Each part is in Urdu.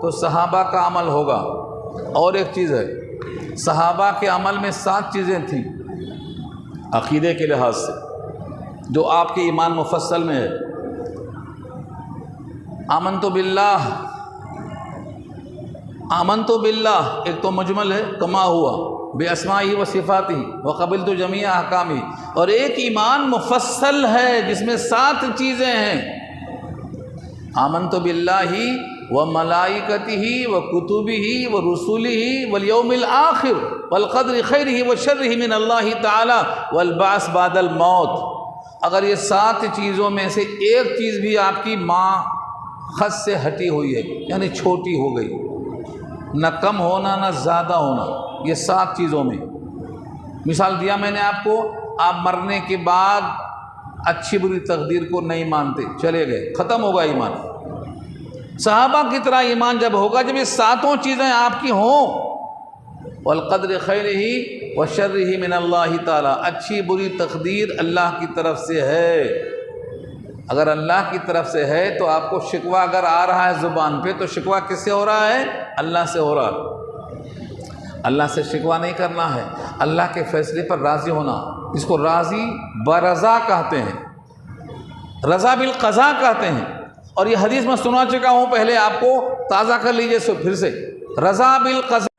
تو صحابہ کا عمل ہوگا۔ اور ایک چیز ہے، صحابہ کے عمل میں 7 چیزیں تھیں عقیدے کے لحاظ سے جو آپ کے ایمان مفصل میں ہے۔ آمنت باللہ ایک تو مجمل ہے، کما ہوا باسمائہ و صفاتہ وقبلت جمیع احکامہ، اور ایک ایمان مفصل ہے جس میں 7 چیزیں ہیں۔ آمنت باللہ و ملائکتہ و کتبہ و رسلہ والیوم الآخر والقدر خیرہ و شرہ من اللہ تعالی والبعث بعد الموت۔ اگر یہ 7 چیزوں میں سے ایک چیز بھی آپ کی خط سے ہٹی ہوئی ہے، یعنی چھوٹی ہو گئی، نہ کم ہونا نہ زیادہ ہونا، یہ 7 چیزوں میں، مثال دیا میں نے آپ کو، آپ مرنے کے بعد اچھی بری تقدیر کو نہیں مانتے، چلے گئے، ختم ہوگا ایمان۔ صحابہ کی طرح ایمان جب ہوگا جب یہ 7 چیزیں آپ کی ہوں، والقدر خیرہ و شرہ من اللہ تعالی، اچھی بری تقدیر اللہ کی طرف سے ہے۔ اگر اللہ کی طرف سے ہے تو آپ کو شکوہ اگر آ رہا ہے زبان پہ تو شکوہ کس سے ہو رہا ہے؟ اللہ سے ہو رہا ہے۔ اللہ سے شکوہ نہیں کرنا ہے، اللہ کے فیصلے پر راضی ہونا، اس کو راضی برضا کہتے ہیں، رضا بالقضاء کہتے ہیں۔ اور یہ حدیث میں سنا چکا ہوں، پہلے آپ کو تازہ کر لیجئے پھر سے، رضا بالقضاء۔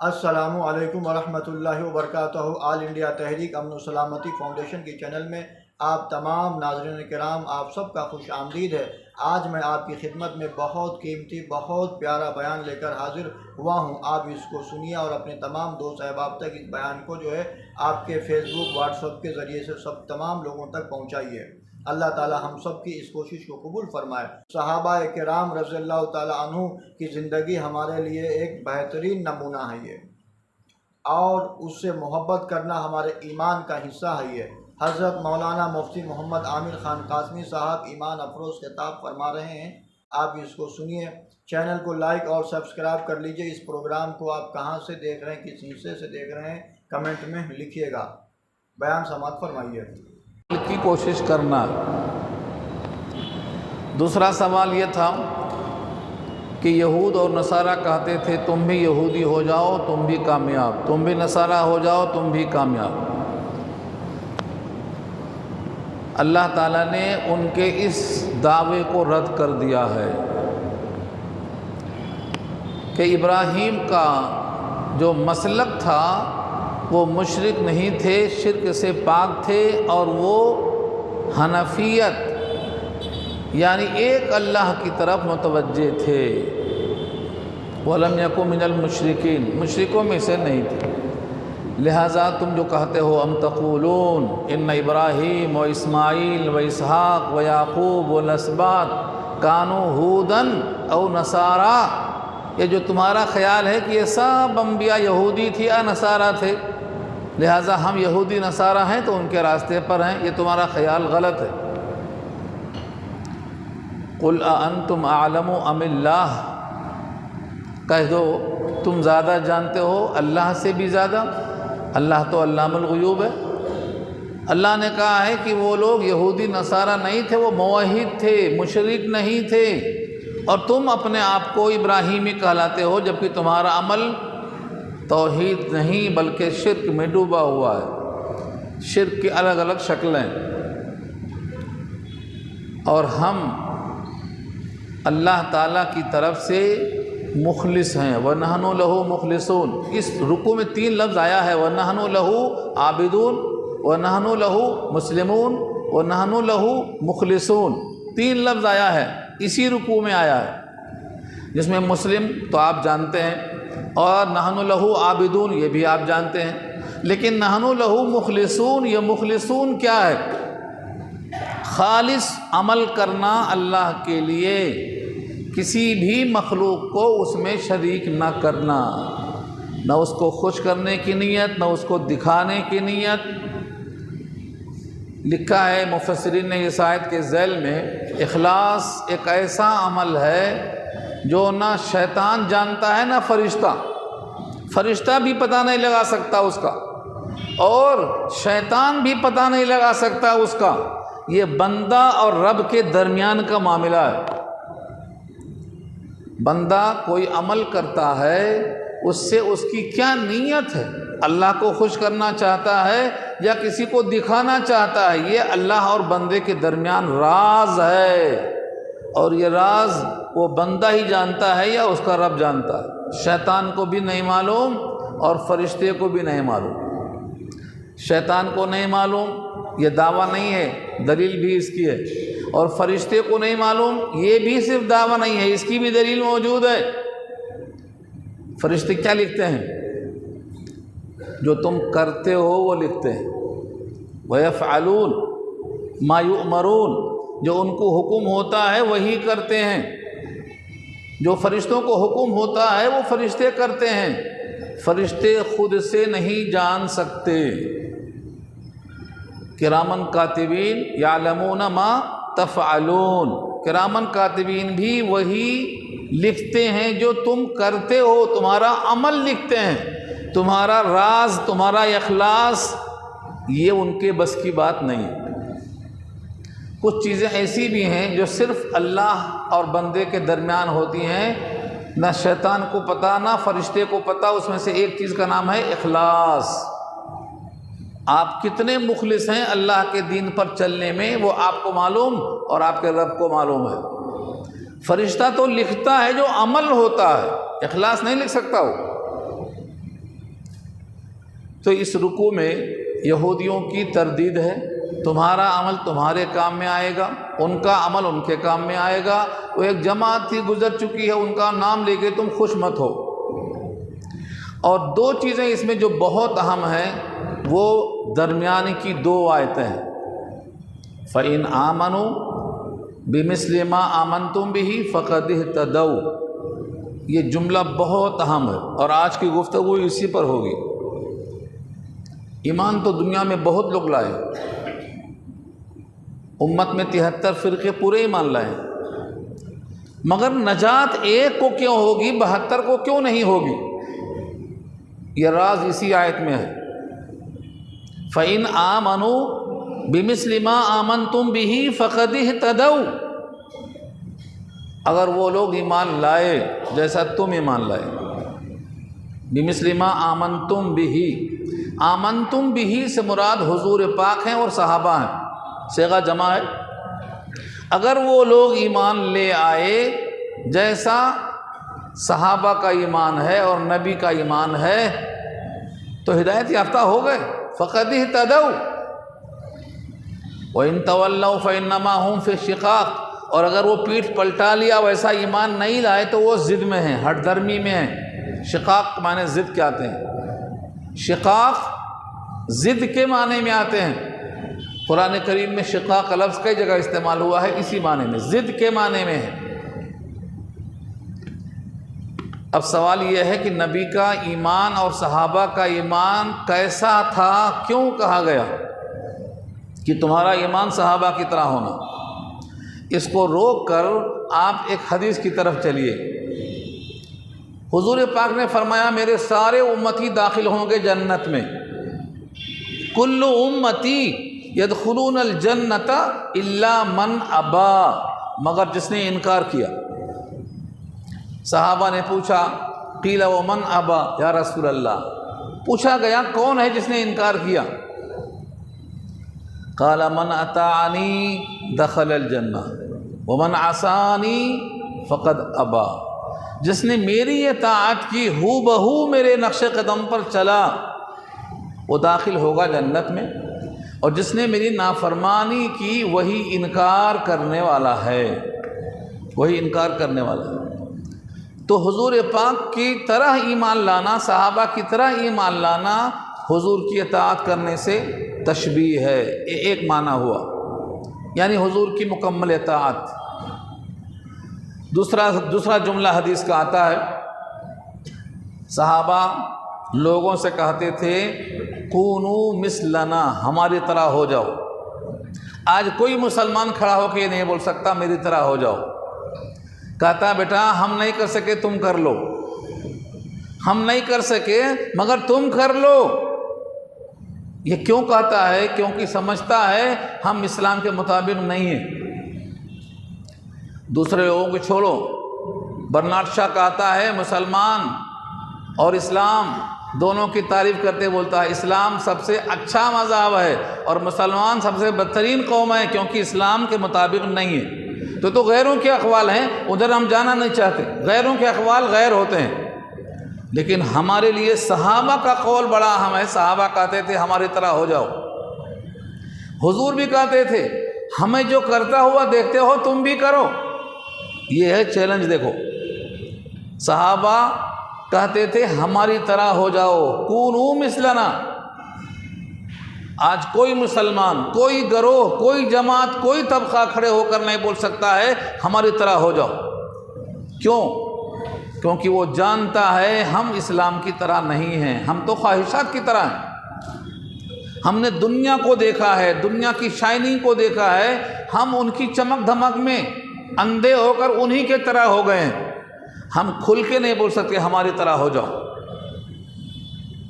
السلام علیکم ورحمۃ اللہ وبرکاتہ۔ آل انڈیا تحریک امن و سلامتی فاؤنڈیشن کی چینل میں آپ تمام ناظرین کرام، آپ سب کا خوش آمدید ہے۔ آج میں آپ کی خدمت میں بہت قیمتی، بہت پیارا بیان لے کر حاضر ہوا ہوں۔ آپ اس کو سنیے اور اپنے تمام دوست احباب تک اس بیان کو جو ہے آپ کے فیس بک، واٹس ایپ کے ذریعے سے تمام لوگوں تک پہنچائیے۔ اللہ تعالی ہم سب کی اس کوشش کو قبول فرمائے۔ صحابہ کرام رضی اللہ تعالی عنہ کی زندگی ہمارے لیے ایک بہترین نمونہ ہے یہ، اور اس سے محبت کرنا ہمارے ایمان کا حصہ ہے یہ۔ حضرت مولانا مفتی محمد عامر خان قاسمی صاحب ایمان افروز خطاب فرما رہے ہیں، آپ اس کو سنیے۔ چینل کو لائک اور سبسکرائب کر لیجئے۔ اس پروگرام کو آپ کہاں سے دیکھ رہے ہیں، کس حصے سے دیکھ رہے ہیں، کمنٹ میں لکھیے گا۔ بیان سماعت فرمائیے۔ کی کوشش کرنا۔ دوسرا سوال یہ تھا کہ یہود اور نصارہ کہتے تھے تم بھی یہودی ہو جاؤ تم بھی کامیاب، تم بھی نصارہ ہو جاؤ تم بھی کامیاب۔ اللہ تعالیٰ نے ان کے اس دعوے کو رد کر دیا ہے کہ ابراہیم کا جو مسلک تھا وہ مشرک نہیں تھے، شرک سے پاک تھے، اور وہ حنفیت یعنی ایک اللہ کی طرف متوجہ تھے۔ وَلَمْ يَكُنْ مِنَ الْمُشْرِكِينَ، مشرکوں میں سے نہیں تھے۔ لہٰذا تم جو کہتے ہو ام تقولون ان ابراہیم و اسماعیل و اسحاق و یعقوب و الاسباط کانوا ہودن او نصارا، یہ جو تمہارا خیال ہے کہ یہ سب انبیاء یہودی تھے یا نصارہ تھے، لہٰذا ہم یہودی نصارہ ہیں تو ان کے راستے پر ہیں، یہ تمہارا خیال غلط ہے۔ قل اانتم اعلم ام اللہ، کہہ دو تم زیادہ جانتے ہو اللہ سے بھی زیادہ، اللہ تو علام الغیوب ہے۔ اللہ نے کہا ہے کہ وہ لوگ یہودی نصارہ نہیں تھے، وہ موحد تھے، مشرک نہیں تھے، اور تم اپنے آپ کو ابراہیمی کہلاتے ہو جبکہ تمہارا عمل توحید نہیں بلکہ شرک میں ڈوبا ہوا ہے، شرک کی الگ الگ شکلیں۔ اور ہم اللہ تعالیٰ کی طرف سے مخلص ہیں، وَنَحْنُ لَهُ مُخْلِصُونَ۔ اس رکوع میں 3 لفظ آیا ہے، وَنَحْنُ لَهُ عابدون، وَنَحْنُ لَهُ مسلمون، وَنَحْنُ لَهُ مخلصون، 3 لفظ آیا ہے، اسی رکوع میں آیا ہے، جس میں مسلم تو آپ جانتے ہیں، اور نحن لہو عابدون یہ بھی آپ جانتے ہیں، لیکن نحن لہو مخلصون، یہ مخلصون کیا ہے؟ خالص عمل کرنا اللہ کے لیے، کسی بھی مخلوق کو اس میں شریک نہ کرنا، نہ اس کو خوش کرنے کی نیت، نہ اس کو دکھانے کی نیت۔ لکھا ہے مفسرین نے اس آیت کے ذیل میں، اخلاص ایک ایسا عمل ہے جو نہ شیطان جانتا ہے نہ فرشتہ، فرشتہ بھی پتہ نہیں لگا سکتا اس کا، اور شیطان بھی پتہ نہیں لگا سکتا اس کا، یہ بندہ اور رب کے درمیان کا معاملہ ہے۔ بندہ کوئی عمل کرتا ہے اس سے اس کی کیا نیت ہے، اللہ کو خوش کرنا چاہتا ہے یا کسی کو دکھانا چاہتا ہے، یہ اللہ اور بندے کے درمیان راز ہے، اور یہ راز وہ بندہ ہی جانتا ہے یا اس کا رب جانتا ہے۔ شیطان کو بھی نہیں معلوم اور فرشتے کو بھی نہیں معلوم۔ شیطان کو نہیں معلوم، یہ دعویٰ نہیں ہے، دلیل بھی اس کی ہے، اور فرشتے کو نہیں معلوم، یہ بھی صرف دعویٰ نہیں ہے، اس کی بھی دلیل موجود ہے۔ فرشتے کیا لکھتے ہیں؟ جو تم کرتے ہو وہ لکھتے ہیں۔ وَيَفْعَلُونَ مَا يُؤْمَرُونَ، جو ان کو حکم ہوتا ہے وہی کرتے ہیں، جو فرشتوں کو حکم ہوتا ہے وہ فرشتے کرتے ہیں، فرشتے خود سے نہیں جان سکتے۔ کرامن کاتبین یعلمون ما تفعلون، کرامن کاتبین بھی وہی لکھتے ہیں جو تم کرتے ہو، تمہارا عمل لکھتے ہیں، تمہارا راز، تمہارا اخلاص، یہ ان کے بس کی بات نہیں۔ کچھ چیزیں ایسی بھی ہیں جو صرف اللہ اور بندے کے درمیان ہوتی ہیں، نہ شیطان کو پتہ نہ فرشتے کو پتہ۔ اس میں سے ایک چیز کا نام ہے اخلاص۔ آپ کتنے مخلص ہیں اللہ کے دین پر چلنے میں، وہ آپ کو معلوم اور آپ کے رب کو معلوم ہے۔ فرشتہ تو لکھتا ہے جو عمل ہوتا ہے، اخلاص نہیں لکھ سکتا وہ۔ تو اس رکوع میں یہودیوں کی تردید ہے، تمہارا عمل تمہارے کام میں آئے گا، ان کا عمل ان کے کام میں آئے گا۔ وہ ایک جماعت تھی گزر چکی ہے، ان کا نام لے کے تم خوش مت ہو۔ اور دو چیزیں اس میں جو بہت اہم ہیں، وہ درمیان کی دو آیتیں ہیں۔ فَإِنْ آمَنُوا بِمِثْلِ مَا آمَنْتُمْ بِهِ فَقَدِ اهْتَدَوْا، یہ جملہ بہت اہم ہے اور آج کی گفتگو اسی پر ہوگی۔ ایمان تو دنیا میں بہت لوگ لائے، امت میں 73 فرقے پورے ایمان لائے، مگر نجات ایک کو کیوں ہوگی، 72 کو کیوں نہیں ہوگی؟ یہ راز اسی آیت میں ہے۔ فَإِنْ آمَنُوا بِمِثْلِ مَا آمَنْتُمْ بِهِ فَقَدِ اهْتَدَوْا، اگر وہ لوگ ایمان لائے جیسا تم ایمان لائے۔ بِمِثْلِ مَا آمَنْتُمْ بِهِ، آمنتم بِهِ سے مراد حضور پاک ہیں اور صحابہ ہیں، صیغہ جمع ہے۔ اگر وہ لوگ ایمان لے آئے جیسا صحابہ کا ایمان ہے اور نبی کا ایمان ہے تو ہدایت یافتہ ہو گئے۔ فقد اہتدوا وَإِن تَوَلَّوْا فَإِنَّمَا هُمْ فِي شِقَاقٍ، اور اگر وہ پیٹھ پلٹا لیا، ویسا ایمان نہیں لائے، تو وہ ضد میں ہیں، ہٹ درمی میں ہیں۔ شقاق معنی ضد کے آتے ہیں، شقاق ضد کے معنی میں آتے ہیں۔ قرآن کریم میں شقاق لفظ کئی جگہ استعمال ہوا ہے اسی معنی میں، ضد کے معنی میں ہے۔ اب سوال یہ ہے کہ نبی کا ایمان اور صحابہ کا ایمان کیسا تھا، کیوں کہا گیا کہ تمہارا ایمان صحابہ کی طرح ہونا؟ اس کو روک کر آپ ایک حدیث کی طرف چلیے۔ حضور پاک نے فرمایا میرے سارے امتی داخل ہوں گے جنت میں، کل امتی یدخلون الجنت الا من ابا، مگر جس نے انکار کیا۔ صحابہ نے پوچھا قیل ومن ابا یا رسول اللہ، پوچھا گیا کون ہے جس نے انکار کیا؟ قال من اطاعنی دخل الجنہ ومن عصانی فقد ابا، جس نے میری اطاعت کی، ہو بہو میرے نقش قدم پر چلا، وہ داخل ہوگا جنت میں، اور جس نے میری نافرمانی کی وہی انکار کرنے والا ہے، وہی انکار کرنے والا ہے۔ تو حضور پاک کی طرح ایمان لانا، صحابہ کی طرح ایمان لانا، حضور کی اطاعت کرنے سے تشبیہ ہے، یہ ایک معنی ہوا، یعنی حضور کی مکمل اطاعت۔ دوسرا جملہ حدیث کا آتا ہے، صحابہ لوگوں سے کہتے تھے کونو مثلنا، ہماری طرح ہو جاؤ۔ آج کوئی مسلمان کھڑا ہو کے یہ نہیں بول سکتا میری طرح ہو جاؤ، کہتا بیٹا ہم نہیں کر سکے تم کر لو، ہم نہیں کر سکے مگر تم کر لو۔ یہ کیوں کہتا ہے؟ کیونکہ سمجھتا ہے ہم اسلام کے مطابق نہیں ہیں۔ دوسرے لوگوں کو چھوڑو، برنارڈ شاہ کہتا ہے مسلمان اور اسلام دونوں کی تعریف کرتے بولتا ہے اسلام سب سے اچھا مذہب ہے اور مسلمان سب سے بدترین قوم ہے، کیونکہ اسلام کے مطابق نہیں ہے۔ تو غیروں کے اقوال ہیں، ادھر ہم جانا نہیں چاہتے، غیروں کے اقوال غیر ہوتے ہیں، لیکن ہمارے لیے صحابہ کا قول بڑا اہم ہے۔ صحابہ کہتے تھے ہماری طرح ہو جاؤ، حضور بھی کہتے تھے ہمیں جو کرتا ہوا دیکھتے ہو تم بھی کرو۔ یہ ہے چیلنج۔ دیکھو صحابہ کہتے تھے ہماری طرح ہو جاؤ، کونوا مثلنا۔ آج کوئی مسلمان، کوئی گروہ، کوئی جماعت، کوئی طبقہ کھڑے ہو کر نہیں بول سکتا ہے ہماری طرح ہو جاؤ۔ کیوں؟ کیونکہ وہ جانتا ہے ہم اسلام کی طرح نہیں ہیں، ہم تو خواہشات کی طرح ہیں۔ ہم نے دنیا کو دیکھا ہے، دنیا کی شائننگ کو دیکھا ہے، ہم ان کی چمک دھمک میں اندھے ہو کر انہی کے طرح ہو گئے ہیں۔ ہم کھل کے نہیں بول سکتے ہماری طرح ہو جاؤ۔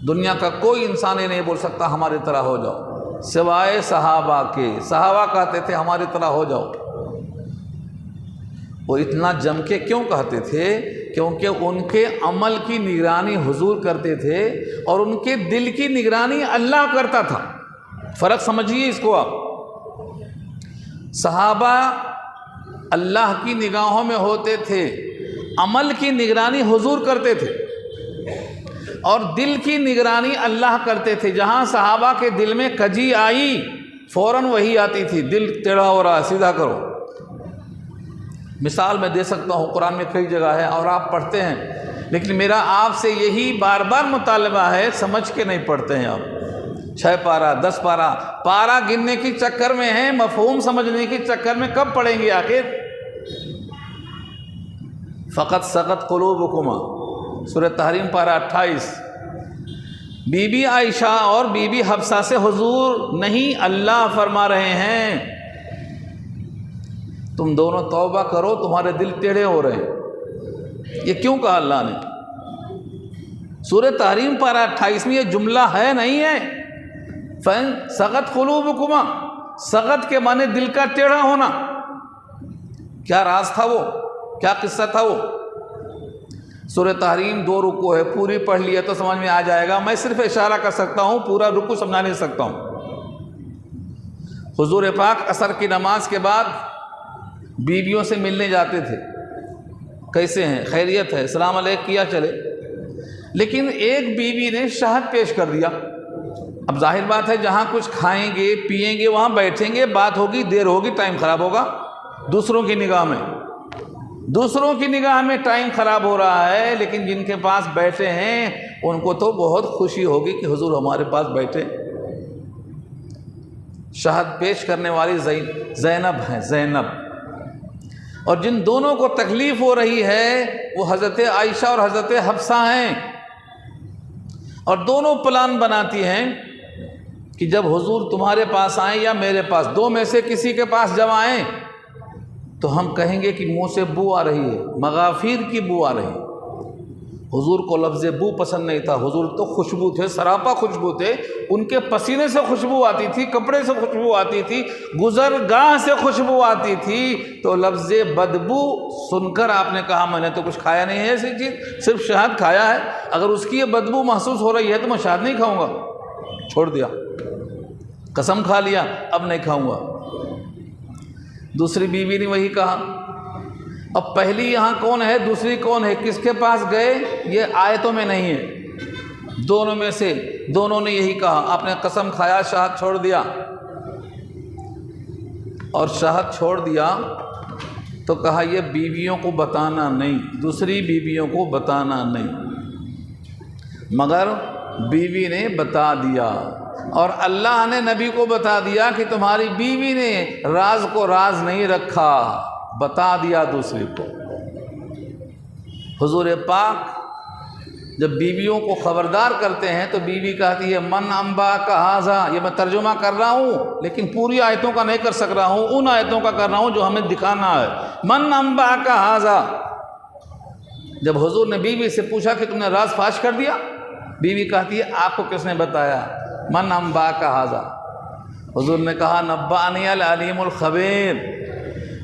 دنیا کا کوئی انسان ہی نہیں بول سکتا ہماری طرح ہو جاؤ سوائے صحابہ کے۔ صحابہ کہتے تھے ہماری طرح ہو جاؤ۔ وہ اتنا جم کے کیوں کہتے تھے؟ کیونکہ ان کے عمل کی نگرانی حضور کرتے تھے اور ان کے دل کی نگرانی اللہ کرتا تھا۔ فرق سمجھیے اس کو آپ۔ صحابہ اللہ کی نگاہوں میں ہوتے تھے، عمل کی نگرانی حضور کرتے تھے، اور دل کی نگرانی اللہ کرتے تھے۔ جہاں صحابہ کے دل میں کجی آئی فوراً وہی آتی تھی، دل ٹیڑھا ہو رہا ہے سیدھا کرو۔ مثال میں دے سکتا ہوں، قرآن میں کئی جگہ ہے اور آپ پڑھتے ہیں، لیکن میرا آپ سے یہی بار بار مطالبہ ہے، سمجھ کے نہیں پڑھتے ہیں آپ۔ 6 پارہ 10 پارہ پارہ گننے کی چکر میں ہیں، مفہوم سمجھنے کی چکر میں کب پڑھیں گے آخر؟ فقط سقط قلوبکما، سورہ تحریم پارہ 28۔ بی بی عائشہ اور بی بی حفصہ سے حضور نہیں اللہ فرما رہے ہیں تم دونوں توبہ کرو، تمہارے دل ٹیڑھے ہو رہے ہیں۔ یہ کیوں کہا اللہ نے؟ سورہ تحریم پارہ 28 میں یہ جملہ ہے نہیں ہے؟ سقط قلوبکما، سقط کے معنی دل کا ٹیڑھا ہونا۔ کیا راز تھا وہ؟ کیا قصہ تھا وہ؟ سورہ تحریم 2 رکوع ہے، پوری پڑھ لیا تو سمجھ میں آ جائے گا، میں صرف اشارہ کر سکتا ہوں، پورا رکوع سمجھا نہیں سکتا ہوں۔ حضور پاک عصر کی نماز کے بعد بیویوں سے ملنے جاتے تھے، کیسے ہیں، خیریت ہے، السلام علیکم کیا چلے، لیکن ایک بیوی نے شہد پیش کر دیا۔ اب ظاہر بات ہے جہاں کچھ کھائیں گے پیئیں گے وہاں بیٹھیں گے، بات ہوگی، دیر ہوگی، ٹائم خراب ہوگا۔ دوسروں کی نگاہ میں ٹائم خراب ہو رہا ہے، لیکن جن کے پاس بیٹھے ہیں ان کو تو بہت خوشی ہوگی کہ حضور ہمارے پاس بیٹھے۔ شہد پیش کرنے والی زینب ہیں، زینب، اور جن دونوں کو تکلیف ہو رہی ہے وہ حضرت عائشہ اور حضرت حفصہ ہیں، اور دونوں پلان بناتی ہیں کہ جب حضور تمہارے پاس آئیں یا میرے پاس، 2 میں سے کسی کے پاس جب آئیں تو ہم کہیں گے کہ منہ سے بو آ رہی ہے، مغافیر کی بو آ رہی ہے۔ حضور کو لفظ بو پسند نہیں تھا، حضور تو خوشبو تھے، سراپا خوشبو تھے، ان کے پسینے سے خوشبو آتی تھی، کپڑے سے خوشبو آتی تھی، گزرگاہ سے خوشبو آتی تھی، تو لفظ بدبو سن کر آپ نے کہا میں نے تو کچھ کھایا نہیں ہے ایسی چیز، صرف شہد کھایا ہے، اگر اس کی یہ بدبو محسوس ہو رہی ہے تو میں شہد نہیں کھاؤں گا، چھوڑ دیا، قسم کھا لیا اب نہیں کھاؤں گا۔ دوسری بیوی نے وہی کہا۔ اب پہلی یہاں کون ہے، دوسری کون ہے، کس کے پاس گئے، یہ آیتوں میں نہیں ہے، دونوں میں سے دونوں نے یہی کہا۔ آپ نے قسم کھایا، شہد چھوڑ دیا، اور شہد چھوڑ دیا تو کہا یہ بیویوں کو بتانا نہیں، دوسری بیویوں کو بتانا نہیں، مگر بیوی نے بتا دیا، اور اللہ نے نبی کو بتا دیا کہ تمہاری بیوی نے راز کو راز نہیں رکھا، بتا دیا دوسرے کو۔ حضور پاک جب بیویوں کو خبردار کرتے ہیں تو بیوی کہتی ہے من انبا کا ھذا، یہ میں ترجمہ کر رہا ہوں لیکن پوری آیتوں کا نہیں کر سک رہا ہوں، ان آیتوں کا کر رہا ہوں جو ہمیں دکھانا ہے۔ من انبا کا ھذا، جب حضور نے بیوی سے پوچھا کہ تم نے راز فاش کر دیا، بیوی کہتی ہے آپ کو کس نے بتایا، من انبا کا ھذا۔ حضور نے کہا نبأنی العلیم الخبیر،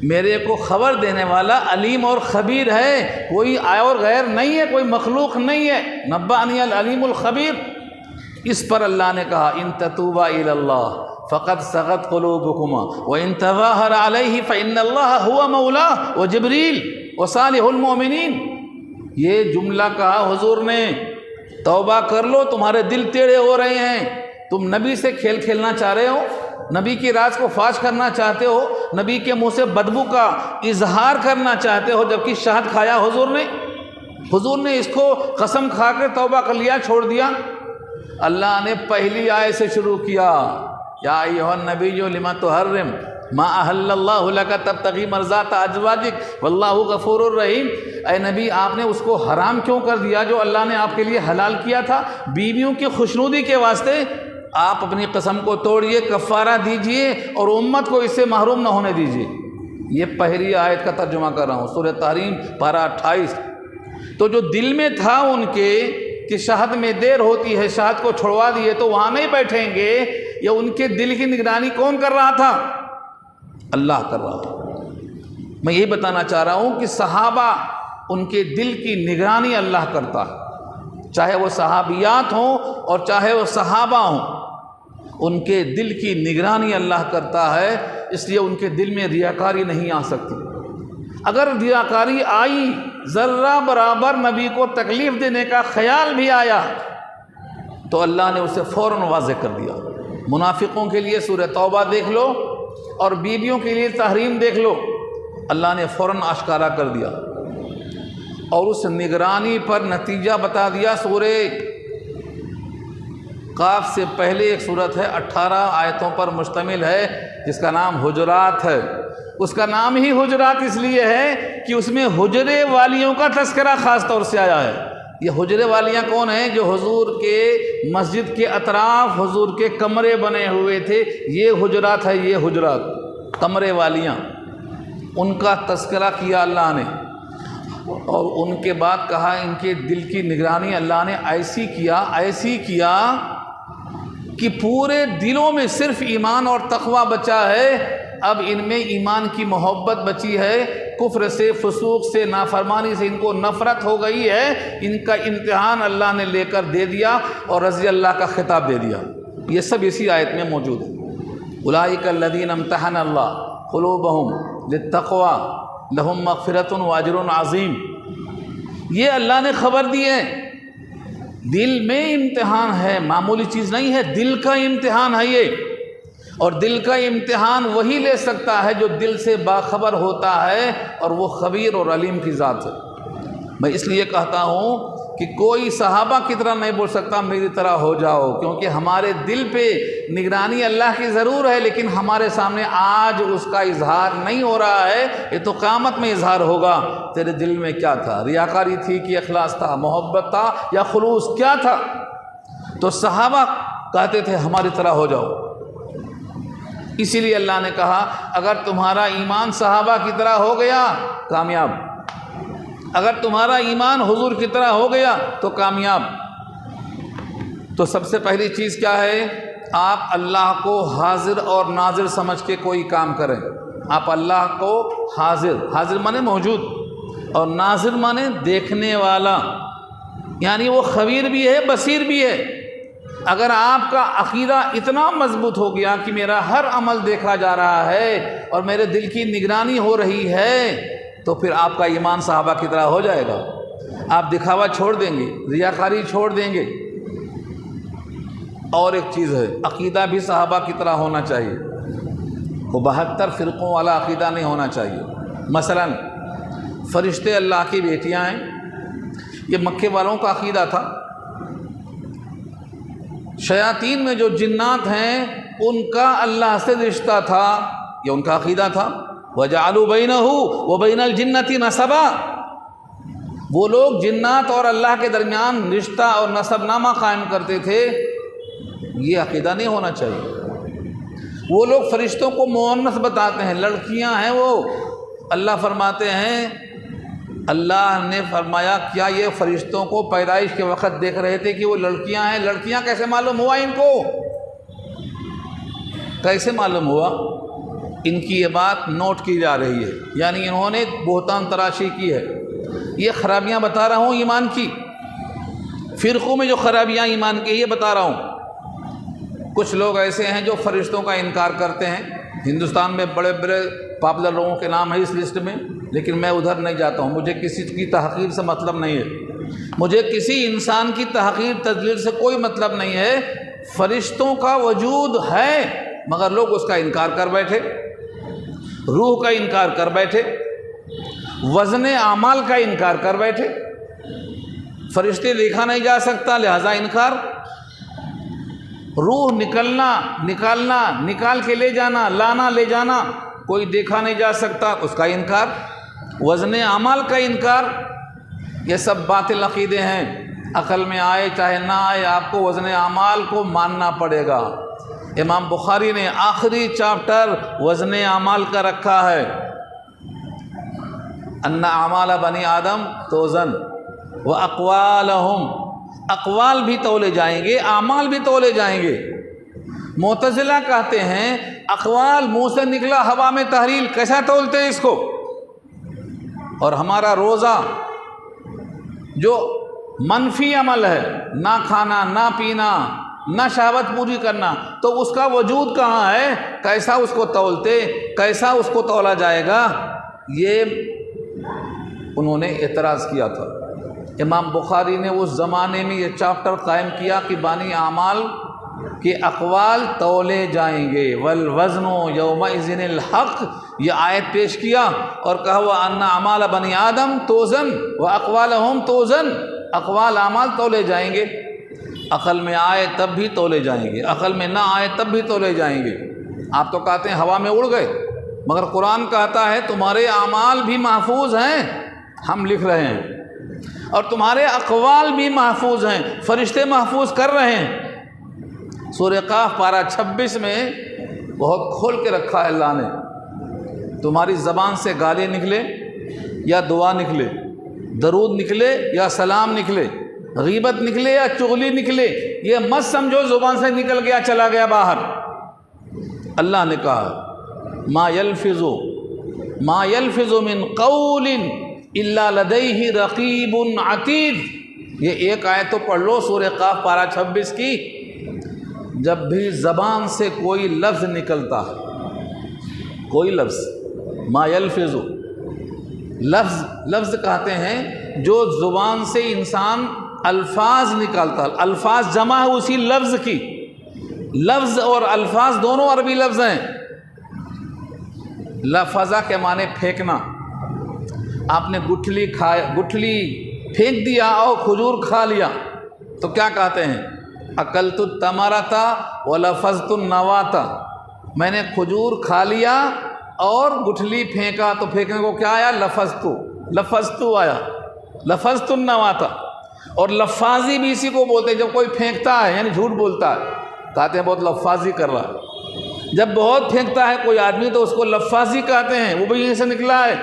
میرے کو خبر دینے والا علیم اور خبیر ہے، کوئی اور غیر نہیں ہے، کوئی مخلوق نہیں ہے۔ نبأنی العلیم الخبیر۔ اس پر اللہ نے کہا ان تتوبا الی اللہ فقد صغت قلوبکما وان تظاہر علیہ فإن اللہ هو مولاہ وجبریل وصالح المؤمنین۔ یہ جملہ کہا حضور نے، توبہ کر لو، تمہارے دل ٹیڑھے ہو رہے ہیں، تم نبی سے کھیل کھیلنا چاہ رہے ہو، نبی کی راز کو فاش کرنا چاہتے ہو، نبی کے منہ سے بدبو کا اظہار کرنا چاہتے ہو، جبکہ شہد کھایا حضور نے اس کو قسم کھا کر توبہ کر لیا، چھوڑ دیا۔ اللہ نے پہلی آیت سے شروع کیا، یا ایھا النبی لما تحرم ما احل اللہ لک تبتغی مرضات ازواجک واللہ غفور الرحیم۔ اے نبی، آپ نے اس کو حرام کیوں کر دیا جو اللہ نے آپ کے لیے حلال کیا تھا؟ بیویوں کی خوشنودی کے واسطے آپ اپنی قسم کو توڑیے، کفارہ دیجئے اور امت کو اس سے محروم نہ ہونے دیجئے۔ یہ پہلی آیت کا ترجمہ کر رہا ہوں، سورہ تحریم پارہ 28۔ تو جو دل میں تھا ان کے کہ شہد میں دیر ہوتی ہے، شہد کو چھڑوا دیے تو وہاں نہیں بیٹھیں گے، یا ان کے دل کی نگرانی کون کر رہا تھا؟ اللہ کر رہا تھا۔ میں یہ بتانا چاہ رہا ہوں کہ صحابہ ان کے دل کی نگرانی اللہ کرتا ہے، چاہے وہ صحابیات ہوں اور چاہے وہ صحابہ ہوں، ان کے دل کی نگرانی اللہ کرتا ہے، اس لیے ان کے دل میں ریاکاری نہیں آ سکتی۔ اگر ریاکاری آئی، ذرہ برابر نبی کو تکلیف دینے کا خیال بھی آیا تو اللہ نے اسے فوراً واضح کر دیا۔ منافقوں کے لیے سورہ توبہ دیکھ لو اور بیویوں کے لیے تحریم دیکھ لو، اللہ نے فوراً آشکارا کر دیا اور اس نگرانی پر نتیجہ بتا دیا۔ سورہ قاف سے پہلے ایک سورت ہے، 18 آیتوں پر مشتمل ہے، جس کا نام حجرات ہے۔ اس کا نام ہی حجرات اس لیے ہے کہ اس میں حجرے والیوں کا تذکرہ خاص طور سے آیا ہے۔ یہ حجرے والیاں کون ہیں؟ جو حضور کے مسجد کے اطراف حضور کے کمرے بنے ہوئے تھے، یہ حجرات ہے، یہ حجرات کمرے والیاں، ان کا تذکرہ کیا اللہ نے، اور ان کے بعد کہا ان کے دل کی نگرانی اللہ نے ایسی کیا کہ پورے دلوں میں صرف ایمان اور تقوی بچا ہے۔ اب ان میں ایمان کی محبت بچی ہے، کفر سے، فسوق سے، نافرمانی سے ان کو نفرت ہو گئی ہے۔ ان کا امتحان اللہ نے لے کر دے دیا اور رضی اللہ کا خطاب دے دیا۔ یہ سب اسی آیت میں موجود ہے۔ اولئک الذین امتحن اللہ قلوبہم للتقوی لہم مغفرۃ واجر عظیم۔ یہ اللہ نے خبر دی ہے، دل میں امتحان ہے، معمولی چیز نہیں ہے، دل کا امتحان ہے یہ، اور دل کا امتحان وہی لے سکتا ہے جو دل سے باخبر ہوتا ہے، اور وہ خبیر اور علیم کی ذات ہے۔ میں اس لیے کہتا ہوں کہ کوئی صحابہ کی طرح نہیں بول سکتا میری طرح ہو جاؤ، کیونکہ ہمارے دل پہ نگرانی اللہ کی ضرور ہے، لیکن ہمارے سامنے آج اس کا اظہار نہیں ہو رہا ہے۔ یہ تو قیامت میں اظہار ہوگا، تیرے دل میں کیا تھا، ریاکاری تھی کہ اخلاص تھا، محبت تھا یا خلوص، کیا تھا؟ تو صحابہ کہتے تھے ہماری طرح ہو جاؤ، اسی لیے اللہ نے کہا اگر تمہارا ایمان صحابہ کی طرح ہو گیا کامیاب، اگر تمہارا ایمان حضور کی طرح ہو گیا تو کامیاب۔ تو سب سے پہلی چیز کیا ہے؟ آپ اللہ کو حاضر اور ناظر سمجھ کے کوئی کام کریں۔ آپ اللہ کو حاضر مانے موجود، اور ناظر مانے دیکھنے والا، یعنی وہ خبیر بھی ہے، بصیر بھی ہے۔ اگر آپ کا عقیدہ اتنا مضبوط ہو گیا کہ میرا ہر عمل دیکھا جا رہا ہے اور میرے دل کی نگرانی ہو رہی ہے، تو پھر آپ کا ایمان صحابہ کی طرح ہو جائے گا۔ آپ دکھاوا چھوڑ دیں گے، ریاکاری چھوڑ دیں گے۔ اور ایک چیز ہے، عقیدہ بھی صحابہ کی طرح ہونا چاہیے، وہ 72 فرقوں والا عقیدہ نہیں ہونا چاہیے۔ مثلا فرشتے اللہ کی بیٹیاں ہیں، یہ مکے والوں کا عقیدہ تھا۔ شیاطین میں جو جنات ہیں ان کا اللہ سے رشتہ تھا، یہ ان کا عقیدہ تھا۔ وَجَعَلُوا بَيْنَهُ وَبَيْنَ الْجِنَّةِ نَسَبًا، وہ لوگ جنات اور اللہ کے درمیان رشتہ اور نسب نامہ قائم کرتے تھے، یہ عقیدہ نہیں ہونا چاہیے۔ وہ لوگ فرشتوں کو مؤنث بتاتے ہیں، لڑکیاں ہیں وہ۔ اللہ فرماتے ہیں، اللہ نے فرمایا کیا یہ فرشتوں کو پیدائش کے وقت دیکھ رہے تھے کہ وہ لڑکیاں ہیں؟ لڑکیاں کیسے معلوم ہوا ان کو؟ کیسے معلوم ہوا؟ ان کی یہ بات نوٹ کی جا رہی ہے، یعنی انہوں نے بہتان تراشی کی ہے۔ یہ خرابیاں بتا رہا ہوں ایمان کی، فرقوں میں جو خرابیاں ایمان کی یہ بتا رہا ہوں۔ کچھ لوگ ایسے ہیں جو فرشتوں کا انکار کرتے ہیں، ہندوستان میں بڑے بڑے پاپولر لوگوں کے نام ہے اس لسٹ میں، لیکن میں ادھر نہیں جاتا ہوں، مجھے کسی کی تحقیر سے مطلب نہیں ہے، مجھے کسی انسان کی تحقیر تذلیل سے کوئی مطلب نہیں ہے۔ فرشتوں کا وجود ہے مگر لوگ اس کا انکار کر بیٹھے، روح کا انکار کر بیٹھے، وزن اعمال کا انکار کر بیٹھے۔ فرشتے دیکھا نہیں جا سکتا لہذا انکار، روح نکالنا نکال کے لے جانا، لانا لے جانا کوئی دیکھا نہیں جا سکتا اس کا انکار، وزن اعمال کا انکار۔ یہ سب باطل عقیدے ہیں، عقل میں آئے چاہے نہ آئے آپ کو وزن اعمال کو ماننا پڑے گا۔ امام بخاری نے آخری چاپٹر وزن اعمال کا رکھا ہے، ان اعمال بنی آدم توزن و اقوالہم، اقوال بھی تولے جائیں گے، اعمال بھی تولے جائیں گے۔ معتزلہ کہتے ہیں اقوال منہ سے نکلا ہوا میں تحلیل، کیسا تولتے ہیں اس کو؟ اور ہمارا روزہ جو منفی عمل ہے، نہ کھانا نہ پینا نہ شہوت پوری کرنا، تو اس کا وجود کہاں ہے؟ کیسا اس کو تولتے، کیسا اس کو تولا جائے گا؟ یہ انہوں نے اعتراض کیا تھا۔ امام بخاری نے اس زمانے میں یہ چاپٹر قائم کیا کہ بانی اعمال کے اقوال تولے جائیں گے، والوزن یومئذ الحق، یہ آیت پیش کیا اور کہا وَأَنَّ أَعْمَالَ بَنِي آدم توزن وَأَقْوَالَهُمْ توزن، اقوال اعمال تولے جائیں گے، عقل میں آئے تب بھی تولے جائیں گے، عقل میں نہ آئے تب بھی تولے جائیں گے۔ آپ تو کہتے ہیں ہوا میں اڑ گئے، مگر قرآن کہتا ہے تمہارے اعمال بھی محفوظ ہیں، ہم لکھ رہے ہیں، اور تمہارے اقوال بھی محفوظ ہیں، فرشتے محفوظ کر رہے ہیں۔ سورہ قاف پارہ 26 میں بہت کھول کے رکھا ہے اللہ نے، تمہاری زبان سے گالیں نکلے یا دعا نکلے، درود نکلے یا سلام نکلے، غیبت نکلے یا چغلی نکلے، یہ مت سمجھو زبان سے نکل گیا چلا گیا باہر۔ اللہ نے کہا ما یلفظ من قول الا لدیہ رقیب عتید۔ یہ ایک آیت تو پڑھ لو سورہ قاف پارہ 26 کی، جب بھی زبان سے کوئی لفظ نکلتا ہے، کوئی لفظ، ما یلفظ، لفظ کہتے ہیں جو زبان سے انسان الفاظ نکالتا ہے، الفاظ جمع ہے اسی لفظ کی، لفظ اور الفاظ دونوں عربی لفظ ہیں۔ لفظہ کے معنی پھینکنا، آپ نے گٹھلی پھینک دیا اور کھجور کھا لیا تو کیا کہتے ہیں؟ اکلت التمرۃ ولفظت النواۃ، میں نے کھجور کھا لیا اور گٹھلی پھینکا تو پھینکنے کو کیا آیا؟ لفظت آیا، لفظت النواۃ۔ اور لفاظی بھی اسی کو بولتے ہیں، جب کوئی پھینکتا ہے یعنی جھوٹ بولتا ہے، کہتے ہیں بہت لفاظی کر رہا ہے۔ جب بہت پھینکتا ہے کوئی آدمی تو اس کو لفاظی کہتے ہیں، وہ بھی یہیں سے نکلا ہے۔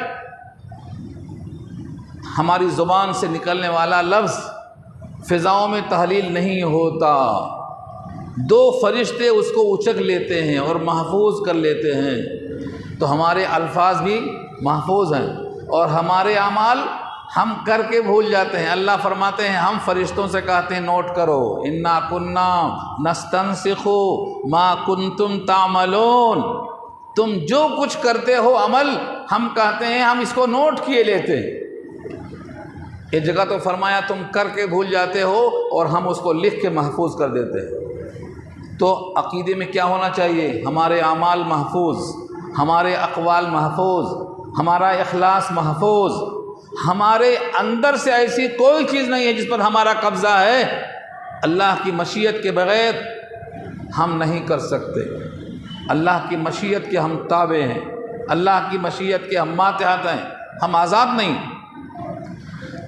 ہماری زبان سے نکلنے والا لفظ فضاؤں میں تحلیل نہیں ہوتا، دو فرشتے اس کو اچک لیتے ہیں اور محفوظ کر لیتے ہیں، تو ہمارے الفاظ بھی محفوظ ہیں اور ہمارے اعمال ہم کر کے بھول جاتے ہیں۔ اللہ فرماتے ہیں ہم فرشتوں سے کہتے ہیں نوٹ کرو، انا کننا نستنسخ ما کنتم تعملون، تم جو کچھ کرتے ہو عمل، ہم کہتے ہیں ہم اس کو نوٹ کیے لیتے ہیں۔ ایک جگہ تو فرمایا تم کر کے بھول جاتے ہو اور ہم اس کو لکھ کے محفوظ کر دیتے ہیں۔ تو عقیدے میں کیا ہونا چاہیے؟ ہمارے اعمال محفوظ، ہمارے اقوال محفوظ، ہمارا اخلاص محفوظ، ہمارے اندر سے ایسی کوئی چیز نہیں ہے جس پر ہمارا قبضہ ہے۔ اللہ کی مشیت کے بغیر ہم نہیں کر سکتے، اللہ کی مشیت کے ہم تابع ہیں، اللہ کی مشیت کے ہم ماتحت ہیں، ہم آزاد نہیں۔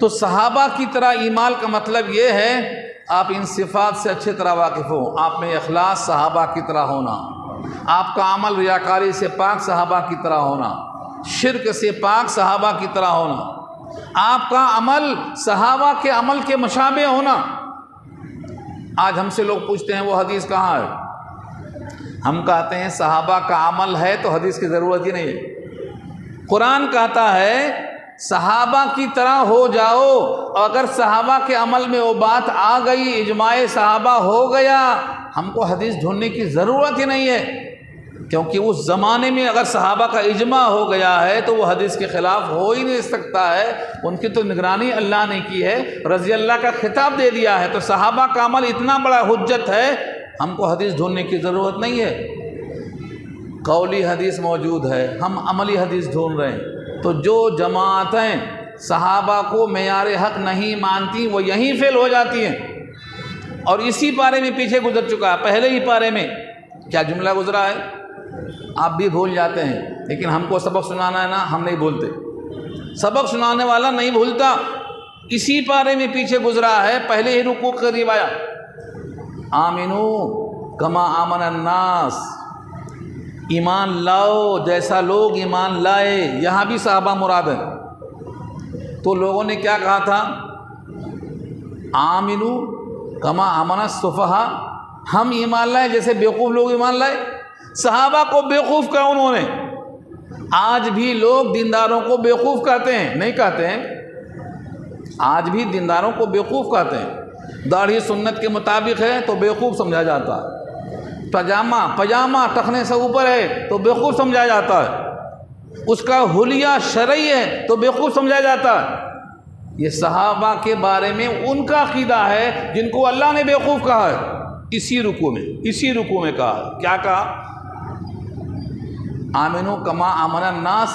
تو صحابہ کی طرح ایمان کا مطلب یہ ہے آپ ان صفات سے اچھی طرح واقف ہوں، آپ میں اخلاص صحابہ کی طرح ہونا، آپ کا عمل ریاکاری سے پاک صحابہ کی طرح ہونا، شرک سے پاک صحابہ کی طرح ہونا، آپ کا عمل صحابہ کے عمل کے مشابہ ہونا۔ آج ہم سے لوگ پوچھتے ہیں وہ حدیث کہاں ہے؟ ہم کہتے ہیں صحابہ کا عمل ہے تو حدیث کی ضرورت ہی نہیں ہے۔ قرآن کہتا ہے صحابہ کی طرح ہو جاؤ، اور اگر صحابہ کے عمل میں وہ بات آ گئی، اجماع صحابہ ہو گیا، ہم کو حدیث ڈھونڈنے کی ضرورت ہی نہیں ہے، کیونکہ اس زمانے میں اگر صحابہ کا اجماع ہو گیا ہے تو وہ حدیث کے خلاف ہو ہی نہیں سکتا ہے۔ ان کی تو نگرانی اللہ نے کی ہے، رضی اللہ کا خطاب دے دیا ہے، تو صحابہ کا عمل اتنا بڑا حجت ہے، ہم کو حدیث ڈھونڈنے کی ضرورت نہیں ہے۔ قولی حدیث موجود ہے، ہم عملی حدیث ڈھونڈ رہے ہیں، تو جو جماعتیں صحابہ کو معیار حق نہیں مانتی وہ یہیں فیل ہو جاتی ہیں۔ اور اسی پارے میں پیچھے گزر چکا ہے، پہلے ہی پارے میں کیا جملہ گزرا ہے، آپ بھی بھول جاتے ہیں، لیکن ہم کو سبق سنانا ہے نا، ہم نہیں بھولتے، سبق سنانے والا نہیں بھولتا۔ اسی پارے میں پیچھے گزرا ہے، پہلے ہی رکوع قریب آیا، آمنو کما آمن الناس، ایمان لاؤ جیسا لوگ ایمان لائے، یہاں بھی صحابہ مراد ہے۔ تو لوگوں نے کیا کہا تھا، آمنو کما آمن السفہاء، ہم ایمان لائے جیسے بیوقوف لوگ ایمان لائے۔ صحابہ کو بیوقوف کہا انہوں نے، آج بھی لوگ دینداروں کو بیوقوف کہتے ہیں، نہیں کہتے ہیں، آج بھی دینداروں کو بیوقوف کہتے ہیں۔ داڑھی سنت کے مطابق ہے تو بیوقوف سمجھا جاتا ہے، پجامہ ٹخنے سے اوپر ہے تو بیوقوف سمجھا جاتا ہے، اس کا حلیہ شرعی ہے تو بیوقوف سمجھا جاتا ہے۔ یہ صحابہ کے بارے میں ان کا عقیدہ ہے جن کو اللہ نے بیوقوف کہا ہے۔ اسی رکوع میں کہا ہے، کیا کہا، آمنو کما آمن الناس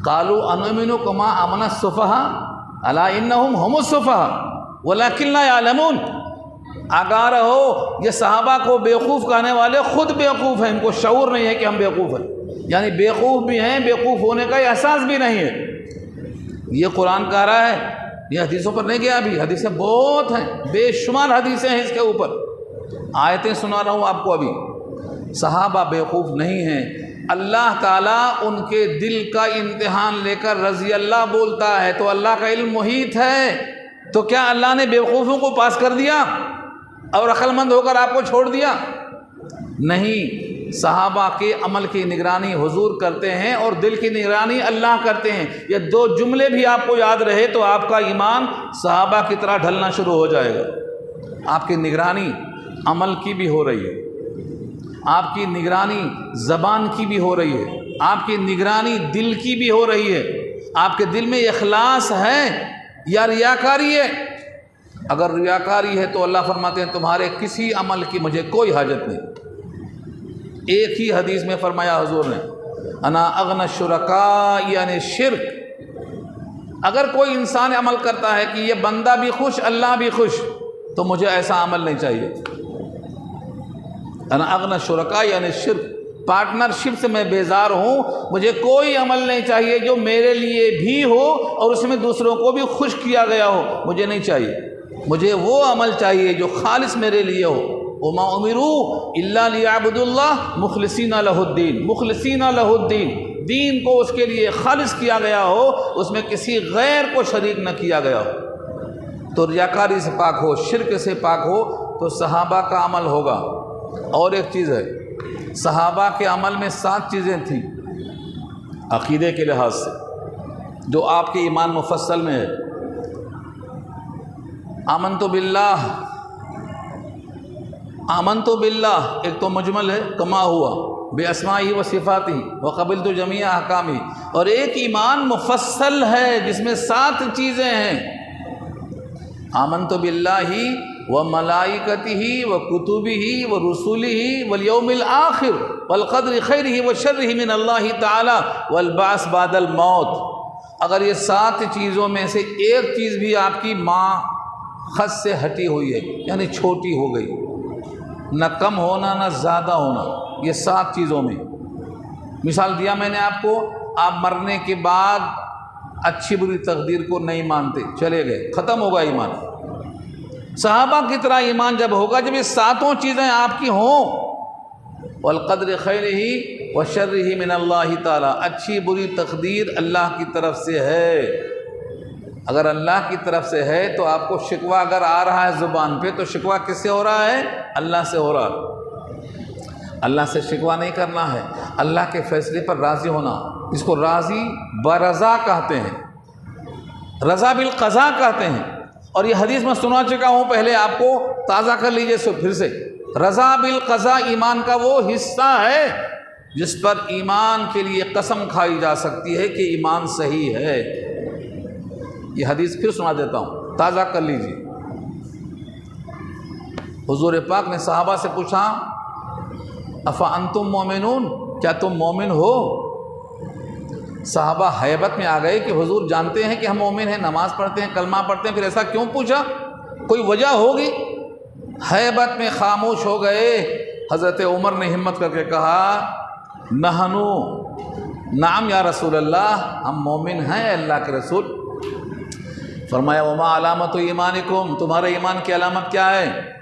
قالوا انؤمن کما آمن السفہاء الا انہم هم السفہاء ولکن لا یعلمون۔ آگاہ رہو، یہ صحابہ کو بیوقوف کہنے والے خود بیوقوف ہیں، ان کو شعور نہیں ہے کہ ہم بیوقوف ہیں، یعنی بیوقوف بھی ہیں، بیوقوف ہونے کا احساس بھی نہیں ہے۔ یہ قرآن کہہ رہا ہے، یہ حدیثوں پر نہیں گیا، ابھی حدیثیں بہت ہیں، بے شمار حدیثیں ہیں اس کے اوپر، آیتیں سنا رہا ہوں آپ کو ابھی۔ صحابہ بیوقوف نہیں ہیں، اللہ تعالیٰ ان کے دل کا امتحان لے کر رضی اللہ بولتا ہے، تو اللہ کا علم محیط ہے، تو کیا اللہ نے بیوقوفوں کو پاس کر دیا اور عقل مند ہو کر آپ کو چھوڑ دیا؟ نہیں، صحابہ کے عمل کی نگرانی حضور کرتے ہیں اور دل کی نگرانی اللہ کرتے ہیں۔ یہ دو جملے بھی آپ کو یاد رہے تو آپ کا ایمان صحابہ کی طرح ڈھلنا شروع ہو جائے گا۔ آپ کی نگرانی عمل کی بھی ہو رہی ہے، آپ کی نگرانی زبان کی بھی ہو رہی ہے، آپ کی نگرانی دل کی بھی ہو رہی ہے۔ آپ کے دل میں اخلاص ہے یا ریاکاری ہے؟ اگر ریاکاری ہے تو اللہ فرماتے ہیں تمہارے کسی عمل کی مجھے کوئی حاجت نہیں۔ ایک ہی حدیث میں فرمایا حضور نے، انا اغنى الشرکاء یعنی شرک۔ اگر کوئی انسان عمل کرتا ہے کہ یہ بندہ بھی خوش اللہ بھی خوش، تو مجھے ایسا عمل نہیں چاہیے۔ انا اغنى الشرکاء یعنی شرک، پارٹنرشپ سے میں بیزار ہوں، مجھے کوئی عمل نہیں چاہیے جو میرے لیے بھی ہو اور اس میں دوسروں کو بھی خوش کیا گیا ہو، مجھے نہیں چاہیے۔ مجھے وہ عمل چاہیے جو خالص میرے لیے ہو۔ وما امروا الا ليعبدوا الله مخلصین لہ الدین، مخلصین لہ الدین، دین کو اس کے لیے خالص کیا گیا ہو، اس میں کسی غیر کو شریک نہ کیا گیا ہو، تو ریاکاری سے پاک ہو، شرک سے پاک ہو، تو صحابہ کا عمل ہوگا۔ اور ایک چیز ہے، صحابہ کے عمل میں 7 چیزیں تھیں عقیدے کے لحاظ سے، جو آپ کے ایمان مفصل میں ہے۔ آمنت باللہ ایک تو مجمل ہے، کما ہوا باسمائہ و صفاتہ وقبلت جمیع احکامہ، اور ایک ایمان مفصل ہے جس میں 7 چیزیں ہیں۔ آمنت باللہ وملائکتہ وکتبہ ورسلہ والیوم الآخر والقدر خیرہ وشرہ من اللہ تعالی والبعث بعد الموت۔ اگر یہ 7 چیزوں میں سے ایک چیز بھی آپ کی خط سے ہٹی ہوئی ہے، یعنی چھوٹی ہو گئی، نہ کم ہونا نہ زیادہ ہونا، یہ 7 چیزوں میں، مثال دیا میں نے آپ کو، آپ مرنے کے بعد اچھی بری تقدیر کو نہیں مانتے، چلے گئے، ختم ہوگا ایمان۔ صحابہ کی طرح ایمان جب ہوگا جب یہ 7 چیزیں آپ کی ہوں، والقدر خیرہ وشرہ من اللہ تعالی، اچھی بری تقدیر اللہ کی طرف سے ہے۔ اگر اللہ کی طرف سے ہے تو آپ کو شکوہ اگر آ رہا ہے زبان پہ، تو شکوہ کس سے ہو رہا ہے؟ اللہ سے ہو رہا ہے۔ اللہ سے شکوہ نہیں کرنا ہے، اللہ کے فیصلے پر راضی ہونا، اس کو راضی برضا کہتے ہیں، رضا بالقضاء کہتے ہیں۔ اور یہ حدیث میں سنا چکا ہوں، پہلے آپ کو تازہ کر لیجئے پھر سے۔ رضا بالقضاء ایمان کا وہ حصہ ہے جس پر ایمان کے لیے قسم کھائی جا سکتی ہے کہ ایمان صحیح ہے۔ یہ حدیث پھر سنا دیتا ہوں، تازہ کر لیجئے۔ حضور پاک نے صحابہ سے پوچھا افانتم مومنون، کیا تم مومن ہو؟ صحابہ حیبت میں آ گئے کہ حضور جانتے ہیں کہ ہم مومن ہیں، نماز پڑھتے ہیں، کلمہ پڑھتے ہیں، پھر ایسا کیوں پوچھا؟ کوئی وجہ ہوگی؟ حیبت میں خاموش ہو گئے۔ حضرت عمر نے ہمت کر کے کہا نحنو، نعم یا رسول اللہ، ہم مومن ہیں اللہ کے رسول۔ فرمایا وما علامت ایمانکم، تمہارے ایمان کی علامت کیا ہے؟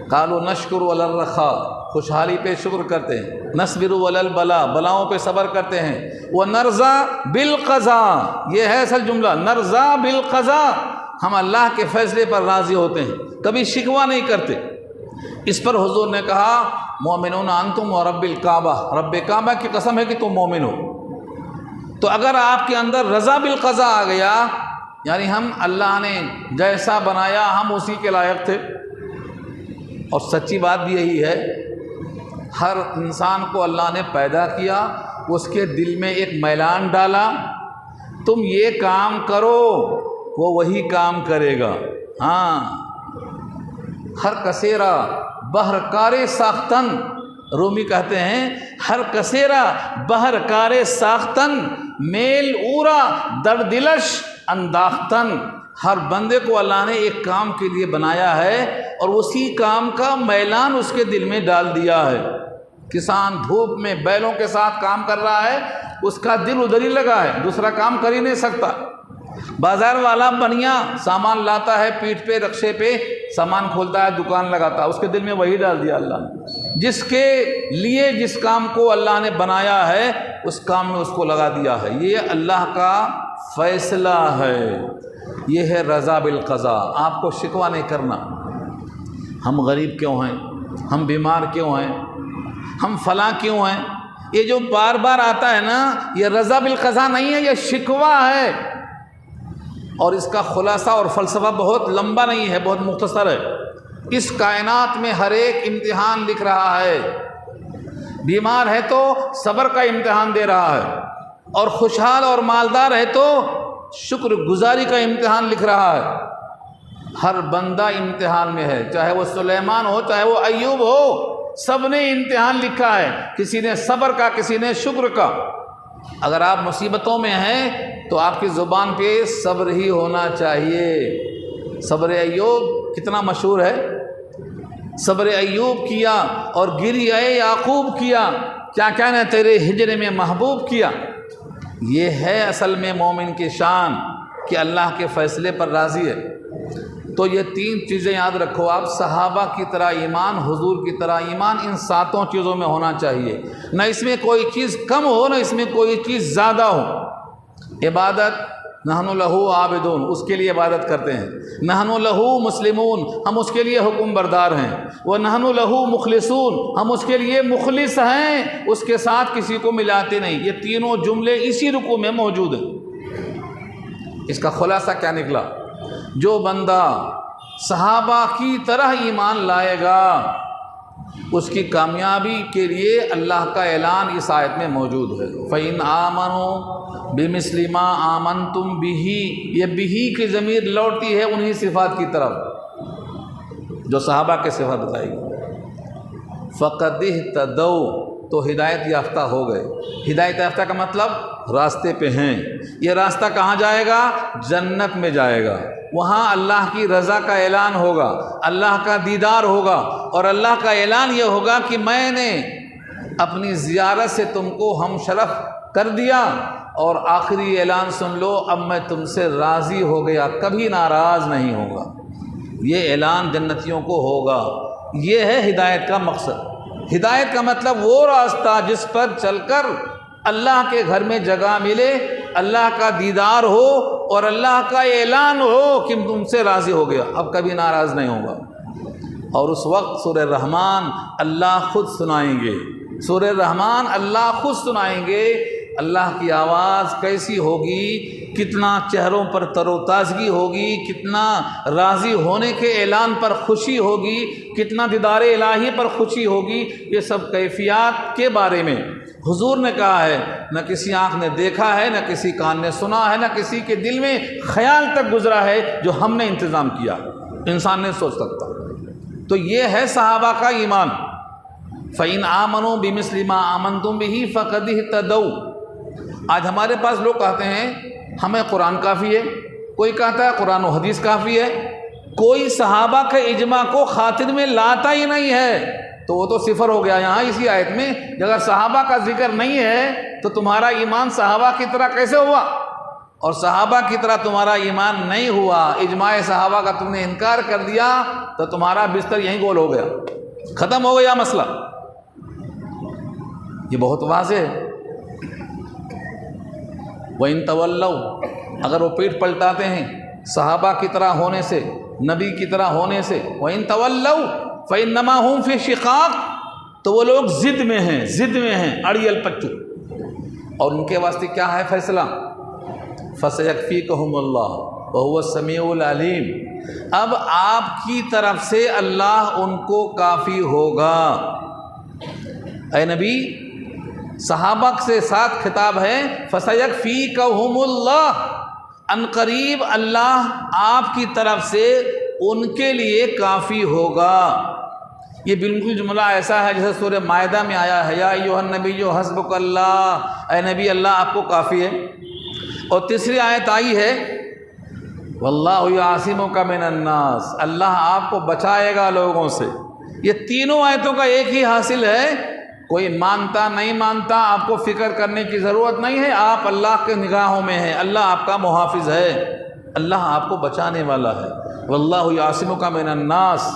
قالوا نشکر علی الرخاء، خوشحالی پہ شکر کرتے ہیں، نصبر علی البلاء، بلاؤں پہ صبر کرتے ہیں، ونرضى بالقضاء، یہ ہے اصل جملہ، نرضى بالقضاء، ہم اللہ کے فیصلے پر راضی ہوتے ہیں، کبھی شکوہ نہیں کرتے۔ اس پر حضور نے کہا مومنون انتم ورب الکعبہ، رب کعبہ کی قسم ہے کہ تم مومن ہو۔ تو اگر آپ کے اندر رضا بالقضاء آ گیا، یعنی ہم اللہ نے جیسا بنایا ہم اسی کے لائق تھے۔ اور سچی بات بھی یہی ہے، ہر انسان کو اللہ نے پیدا کیا، اس کے دل میں ایک میلان ڈالا، تم یہ کام کرو، وہ وہی کام کرے گا۔ ہاں، ہر کثیرہ بہر کار ساختن، رومی کہتے ہیں ہر کثیرہ بہر کار ساختن میل اورا در دلش انداختن، ہر بندے کو اللہ نے ایک کام کے لیے بنایا ہے اور اسی کام کا میلان اس کے دل میں ڈال دیا ہے۔ کسان دھوپ میں بیلوں کے ساتھ کام کر رہا ہے، اس کا دل ادھر ہی لگا ہے، دوسرا کام کر ہی نہیں سکتا۔ بازار والا بنیا سامان لاتا ہے، پیٹھ پہ رکشے پہ سامان کھولتا ہے، دکان لگاتا ہے، اس کے دل میں وہی ڈال دیا اللہ نے، جس کے لیے جس کام کو اللہ نے بنایا ہے اس کام میں اس کو لگا دیا ہے۔ یہ اللہ کا فیصلہ ہے، یہ ہے رضا بالقضاء۔ آپ کو شکوہ نہیں کرنا، ہم غریب کیوں ہیں، ہم بیمار کیوں ہیں، ہم فلاں کیوں ہیں، یہ جو بار بار آتا ہے نا، یہ رضا بالقضاء نہیں ہے، یہ شکوہ ہے۔ اور اس کا خلاصہ اور فلسفہ بہت لمبا نہیں ہے، بہت مختصر ہے۔ اس کائنات میں ہر ایک امتحان لکھ رہا ہے، بیمار ہے تو صبر کا امتحان دے رہا ہے، اور خوشحال اور مالدار ہے تو شکر گزاری کا امتحان لکھ رہا ہے۔ ہر بندہ امتحان میں ہے، چاہے وہ سلیمان ہو چاہے وہ ایوب ہو، سب نے امتحان لکھا ہے، کسی نے صبر کا، کسی نے شکر کا۔ اگر آپ مصیبتوں میں ہیں تو آپ کی زبان پہ صبر ہی ہونا چاہیے۔ صبر ایوب کتنا مشہور ہے، صبر ایوب کیا اور گری اے یعقوب کیا، کیا کہنا تیرے ہجر میں محبوب کیا۔ یہ ہے اصل میں مومن کی شان کہ اللہ کے فیصلے پر راضی ہے۔ تو یہ تین چیزیں یاد رکھو آپ، صحابہ کی طرح ایمان، حضور کی طرح ایمان، ان ساتوں چیزوں میں ہونا چاہیے، نہ اس میں کوئی چیز کم ہو نہ اس میں کوئی چیز زیادہ ہو۔ عبادت نحن لہو عابدون، اس کے لیے عبادت کرتے ہیں، نحن لہو مسلمون، ہم اس کے لیے حکم بردار ہیں، ونحن لہو مخلصون، ہم اس کے لیے مخلص ہیں، اس کے ساتھ کسی کو ملاتے نہیں۔ یہ تینوں جملے اسی رکوع میں موجود ہیں۔ اس کا خلاصہ کیا نکلا؟ جو بندہ صحابہ کی طرح ایمان لائے گا اس کی کامیابی کے لیے اللہ کا اعلان اس آیت میں موجود ہے۔ فَإِنْ آمَنُوا بِمِثْلِ مَا آمَنْتُمْ بِهِ، یہ بِهِ کی ضمیر لوٹتی ہے انہی صفات کی طرف جو صحابہ کے صفات بتائی گئی۔ فَقَدْ اهْتَدَوْا، تو ہدایت یافتہ ہو گئے۔ ہدایت یافتہ کا مطلب راستے پہ ہیں۔ یہ راستہ کہاں جائے گا؟ جنت میں جائے گا، وہاں اللہ کی رضا کا اعلان ہوگا، اللہ کا دیدار ہوگا، اور اللہ کا اعلان یہ ہوگا کہ میں نے اپنی زیارت سے تم کو ہم شرف کر دیا، اور آخری اعلان سن لو، اب میں تم سے راضی ہو گیا، کبھی ناراض نہیں ہوگا۔ یہ اعلان جنتیوں کو ہوگا۔ یہ ہے ہدایت کا مقصد۔ ہدایت کا مطلب وہ راستہ جس پر چل کر اللہ کے گھر میں جگہ ملے، اللہ کا دیدار ہو اور اللہ کا اعلان ہو کہ تم سے راضی ہو گیا، اب کبھی ناراض نہیں ہوگا۔ اور اس وقت سورہ رحمان اللہ خود سنائیں گے، سورہ رحمان اللہ خود سنائیں گے اللہ کی آواز کیسی ہوگی، کتنا چہروں پر تر و تازگی ہوگی، کتنا راضی ہونے کے اعلان پر خوشی ہوگی، کتنا دیدار الہی پر خوشی ہوگی۔ یہ سب کیفیات کے بارے میں حضور نے کہا ہے، نہ کسی آنکھ نے دیکھا ہے، نہ کسی کان نے سنا ہے، نہ کسی کے دل میں خیال تک گزرا ہے جو ہم نے انتظام کیا، انسان نہیں سوچ سکتا۔ تو یہ ہے صحابہ کا ایمان۔ فَإِنْ آمَنُوا بِمِثْلِ مَا آمَنْتُمْ بِهِ فَقَدِ اهْتَدَوْا۔ آج ہمارے پاس لوگ کہتے ہیں ہمیں قرآن کافی ہے، کوئی کہتا ہے قرآن و حدیث کافی ہے، کوئی صحابہ کے اجماع کو خاطر میں لاتا ہی نہیں ہے، تو وہ تو صفر ہو گیا یہاں اسی آیت میں۔ اگر صحابہ کا ذکر نہیں ہے تو تمہارا ایمان صحابہ کی طرح کیسے ہوا؟ اور صحابہ کی طرح تمہارا ایمان نہیں ہوا، اجماع صحابہ کا تم نے انکار کر دیا تو تمہارا بستر یہیں گول ہو گیا، ختم ہو گیا مسئلہ۔ یہ بہت واضح ہے۔ وَإِن تَوَلَّوْا، اگر وہ پیٹ پلٹاتے ہیں صحابہ کی طرح ہونے سے، نبی کی طرح ہونے سے، وَإِن تَوَلَّوْا فَإِنَّمَا هُمْ فِي شِقَاقٍ، تو وہ لوگ ضد میں ہیں، ضد میں ہیں، اڑیل پچو۔ اور ان کے واسطے کیا ہے فیصلہ؟ فَسَيَكْفِيكَهُمُ اللَّهُ وَهُوَ السَّمِيعُ الْعَلِيمُ، اب آپ کی طرف سے اللہ ان کو کافی ہوگا۔ اے نبی، صحابہ سے ساتھ خطاب ہے، فَسَيَكْفِيكَهُمُ اللَّهُ، ان قریب اللہ آپ کی طرف سے ان کے لیے کافی ہوگا۔ یہ بالکل جملہ ایسا ہے جیسے سورہ مائدہ میں آیا ہے، یا ایھا النبی حسبک اللہ، اے نبی اللہ آپ کو کافی ہے۔ اور تیسری آیت آئی ہے، واللہ یعصمک من الناس، اللہ آپ کو بچائے گا لوگوں سے۔ یہ تینوں آیتوں کا ایک ہی حاصل ہے، کوئی مانتا نہیں مانتا آپ کو فکر کرنے کی ضرورت نہیں ہے، آپ اللہ کے نگاہوں میں ہیں، اللہ آپ کا محافظ ہے، اللہ آپ کو بچانے والا ہے۔ واللہ یعصمک من الناس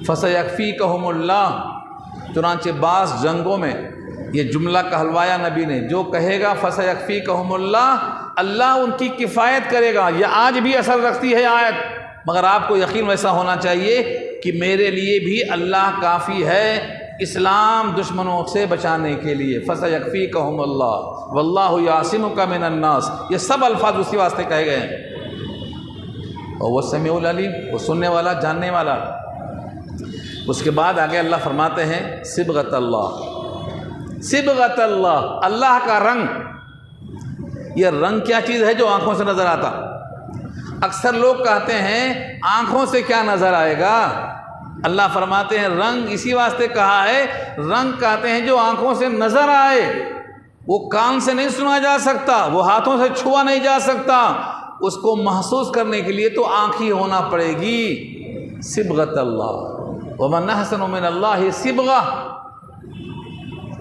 فسیکفیکہم اللہ۔ چنانچہ بعض جنگوں میں یہ جملہ کہلوایا نبی نے، جو کہے گا فسیکفیکہم اللہ، اللہ ان کی کفایت کرے گا۔ یہ آج بھی اثر رکھتی ہے آیت، مگر آپ کو یقین ویسا ہونا چاہیے کہ میرے لیے بھی اللہ کافی ہے اسلام دشمنوں سے بچانے کے لیے۔ فسیکفیکہم اللہ واللہ یعصمک من الناس، یہ سب الفاظ اسی واسطے کہے گئے ہیں۔ اور وہ سمیع العلیم، وہ سننے والا جاننے والا۔ اس کے بعد آگے اللہ فرماتے ہیں صبغۃ اللہ، صبغۃ اللہ، اللہ کا رنگ۔ یہ رنگ کیا چیز ہے جو آنکھوں سے نظر آتا؟ اکثر لوگ کہتے ہیں آنکھوں سے کیا نظر آئے گا؟ اللہ فرماتے ہیں رنگ اسی واسطے کہا ہے، رنگ کہتے ہیں جو آنکھوں سے نظر آئے، وہ کان سے نہیں سنا جا سکتا، وہ ہاتھوں سے چھوا نہیں جا سکتا، اس کو محسوس کرنے کے لیے تو آنکھ ہی ہونا پڑے گی۔ صبغۃ اللہ، ومن احسن من اللہ صبغہ،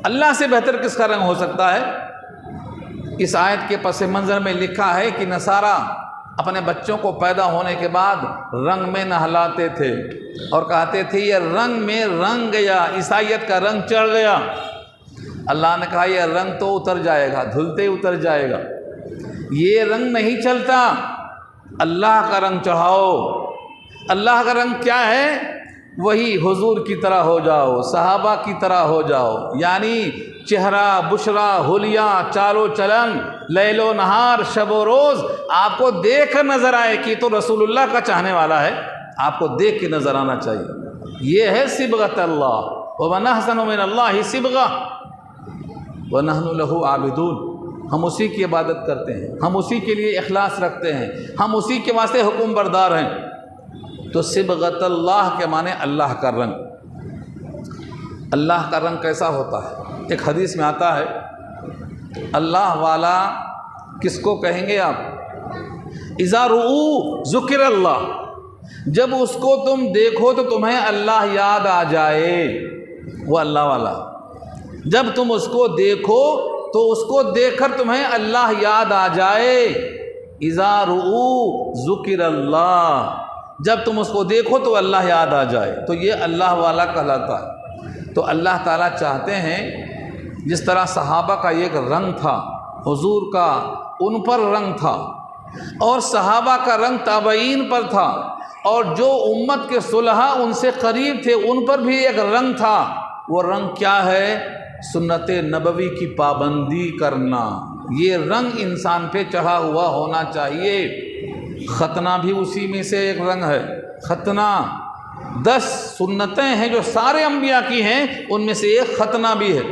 اللہ سے بہتر کس کا رنگ ہو سکتا ہے؟ اس آیت کے پس منظر میں لکھا ہے کہ نصارہ اپنے بچوں کو پیدا ہونے کے بعد رنگ میں نہلاتے تھے اور کہتے تھے یہ رنگ میں رنگ گیا، عیسائیت کا رنگ چڑھ گیا۔ اللہ نے کہا یہ رنگ تو اتر جائے گا، دھلتے ہی اتر جائے گا، یہ رنگ نہیں چلتا، اللہ کا رنگ چڑھاؤ۔ اللہ کا رنگ کیا ہے؟ وہی حضور کی طرح ہو جاؤ، صحابہ کی طرح ہو جاؤ، یعنی چہرہ، بشرا، حلیہ، چال و چلن، لیل و نہار، شب و روز آپ کو دیکھ کر نظر آئے کہ تو رسول اللہ کا چاہنے والا ہے، آپ کو دیکھ کے نظر آنا چاہیے۔ یہ ہے صبغۃ اللہ، ومن احسن من اللہ صبغہ ونحن له عابدون۔ ہم اسی کی عبادت کرتے ہیں، ہم اسی کے لیے اخلاص رکھتے ہیں، ہم اسی کے واسطے حکم بردار ہیں۔ تو صبغۃ اللہ کے معنی اللہ کا رنگ۔ اللہ کا رنگ کیسا ہوتا ہے؟ ایک حدیث میں آتا ہے اللہ والا کس کو کہیں گے آپ؟ اذا رؤوا ذکر اللہ، جب اس کو تم دیکھو تو تمہیں اللہ یاد آ جائے، وہ اللہ والا۔ جب تم اس کو دیکھو تو اس کو دیکھ کر تمہیں اللہ یاد آ جائے۔ اذا رؤوا ذکر اللہ، جب تم اس کو دیکھو تو اللہ یاد آ جائے، تو یہ اللہ والا کہلاتا ہے۔ تو اللہ تعالیٰ چاہتے ہیں جس طرح صحابہ کا ایک رنگ تھا، حضور کا ان پر رنگ تھا، اور صحابہ کا رنگ تابعین پر تھا، اور جو امت کے صلحاء ان سے قریب تھے ان پر بھی ایک رنگ تھا، وہ رنگ کیا ہے؟ سنت نبوی کی پابندی کرنا، یہ رنگ انسان پہ چڑھا ہوا ہونا چاہیے۔ ختنہ بھی اسی میں سے ایک رنگ ہے۔ ختنہ 10 سنتیں ہیں جو سارے انبیاء کی ہیں، ان میں سے ایک ختنہ بھی ہے۔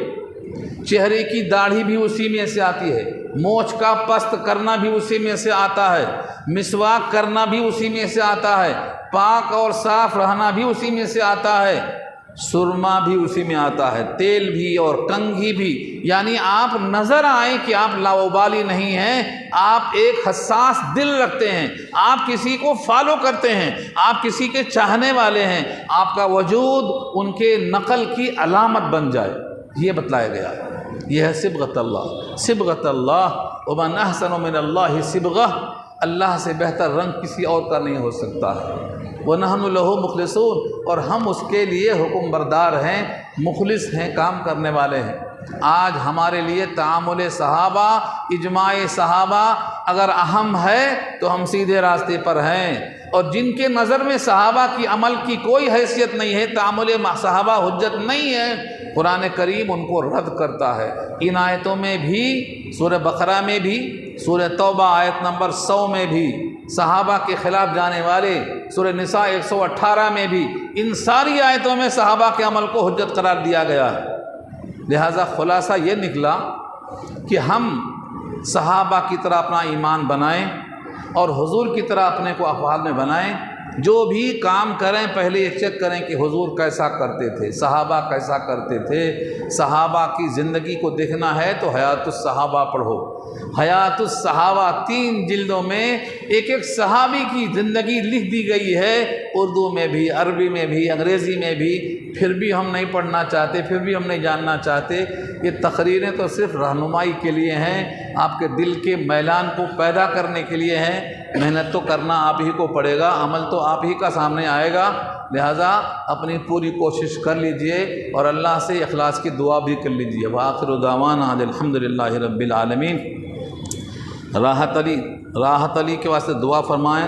چہرے کی داڑھی بھی اسی میں سے آتی ہے، مونچھ کا پست کرنا بھی اسی میں سے آتا ہے، مسواک کرنا بھی اسی میں سے آتا ہے، پاک اور صاف رہنا بھی اسی میں سے آتا ہے، سرما بھی اسی میں آتا ہے، تیل بھی اور کنگھی بھی۔ یعنی آپ نظر آئیں کہ آپ لاؤبالی نہیں ہیں، آپ ایک حساس دل رکھتے ہیں، آپ کسی کو فالو کرتے ہیں، آپ کسی کے چاہنے والے ہیں، آپ کا وجود ان کے نقل کی علامت بن جائے، یہ بتلایا گیا ہے۔ یہ ہے صبغۃ اللہ، صبغۃ اللہ، ومن احسن من اللہ صبغہ، اللہ سے بہتر رنگ کسی اور کا نہیں ہو سکتا ہے۔ وَنَحْنُ لَهُ مُخْلِصُونَ، اور ہم اس کے لیے حکم بردار ہیں، مخلص ہیں، کام کرنے والے ہیں۔ آج ہمارے لیے تعامل صحابہ، اجماع صحابہ اگر اہم ہے تو ہم سیدھے راستے پر ہیں، اور جن کے نظر میں صحابہ کی عمل کی کوئی حیثیت نہیں ہے، تعامل صحابہ حجت نہیں ہے، قرآن کریم ان کو رد کرتا ہے۔ ان آیتوں میں بھی، سورہ بقرہ میں بھی، سورہ توبہ آیت نمبر 100 میں بھی، صحابہ کے خلاف جانے والے سورہ نساء 118 میں بھی، ان ساری آیتوں میں صحابہ کے عمل کو حجت قرار دیا گیا ہے۔ لہٰذا خلاصہ یہ نکلا کہ ہم صحابہ کی طرح اپنا ایمان بنائیں اور حضور کی طرح اپنے کو افعال میں بنائیں۔ جو بھی کام کریں پہلے یہ چیک کریں کہ حضور کیسا کرتے تھے، صحابہ کیسا کرتے تھے۔ صحابہ کی زندگی کو دیکھنا ہے تو حیات الصحابہ پڑھو۔ حیات الصحابہ 3 جلدوں میں ایک ایک صحابی کی زندگی لکھ دی گئی ہے، اردو میں بھی، عربی میں بھی، انگریزی میں بھی، پھر بھی ہم نہیں پڑھنا چاہتے، پھر بھی ہم نہیں جاننا چاہتے۔ یہ تقریریں تو صرف رہنمائی کے لیے ہیں، آپ کے دل کے میلان کو پیدا کرنے کے لیے ہیں۔ محنت تو کرنا آپ ہی کو پڑے گا، عمل تو آپ ہی کا سامنے آئے گا، لہٰذا اپنی پوری کوشش کر لیجئے اور اللہ سے اخلاص کی دعا بھی کر لیجئے۔ وآخر دعوانا الحمدللہ رب العالمین۔ راحت علی کے واسطے دعا فرمائیں۔